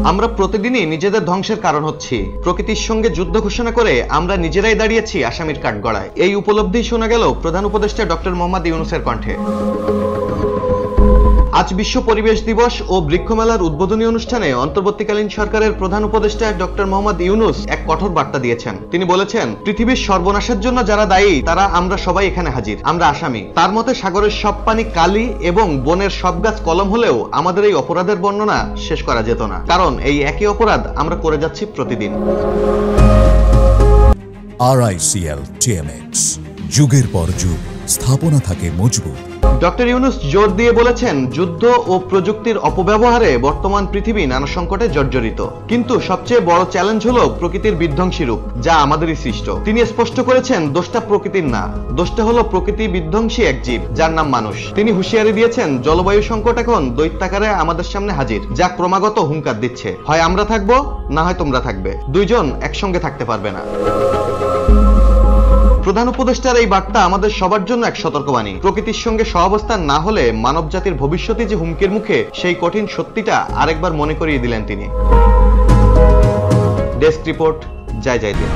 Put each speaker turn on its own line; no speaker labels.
আমরা প্রতিদিনই নিজেদের ধ্বংসের কারণ হচ্ছি। প্রকৃতির সঙ্গে যুদ্ধ ঘোষণা করে আমরা নিজেরাই দাঁড়িয়েছি আসামির কাঠগড়ায়। এই উপলব্ধি শোনা গেল প্রধান উপদেষ্টা ডক্টর মোহাম্মদ ইউনূসের কণ্ঠে। আজ বিশ্ব পরিবেশ দিবস ও বৃক্ষমেলার উদ্বোধনী অনুষ্ঠানে অন্তর্বর্তীকালীন সরকারের প্রধান উপদেষ্টা ডক্টর মোহাম্মদ ইউনূস এক কঠোর বার্তা দিয়েছেন। তিনি বলেছেন, পৃথিবীর সর্বনাশের জন্য যারা দায়ী তারা আমরা সবাই এখানে হাজির, আমরা আসামি। তার মতে সাগরের সব পানি কালি এবং বনের সব গাছ কলম হলেও আমাদের এই অপরাধের বর্ণনা শেষ করা যেত না, কারণ এই একই অপরাধ আমরা করে যাচ্ছি প্রতিদিন।
RICL TMX, যুগের পর যুগ স্থাপনা থাকে মজবুত।
ডক্টর ইউনূস জোর দিয়ে বলেছেন, যুদ্ধ ও প্রযুক্তির অপব্যবহারে বর্তমান পৃথিবী নানা সংকটে জর্জরিত, কিন্তু সবচেয়ে বড় চ্যালেঞ্জ হলো প্রকৃতির বিধ্বংসী রূপ, যা আমাদেরই সৃষ্ট। তিনি স্পষ্ট করেছেন, দোষটা প্রকৃতির না, দোষটা হলো প্রকৃতি বিধ্বংসী এক জীব যার নাম মানুষ। তিনি হুঁশিয়ারি দিয়েছেন, জলবায়ু সংকট এখন দৈত্যাকারে আমাদের সামনে হাজির, যা ক্রমাগত হুঙ্কার দিচ্ছে, হয় আমরা থাকবো না হয় তোমরা থাকবে, দুইজন একসঙ্গে থাকতে পারবে না। প্রধান উপদেষ্টার এই বার্তা আমাদের সবার জন্য এক সতর্কবাণী। প্রকৃতির সঙ্গে সহাবস্থান না হলে মানব জাতির ভবিষ্যতে যে হুমকির মুখে, সেই কঠিন সত্যিটা আরেকবার মনে করিয়ে দিলেন তিনি। ডেস্ক রিপোর্ট, জয় জয় দিন।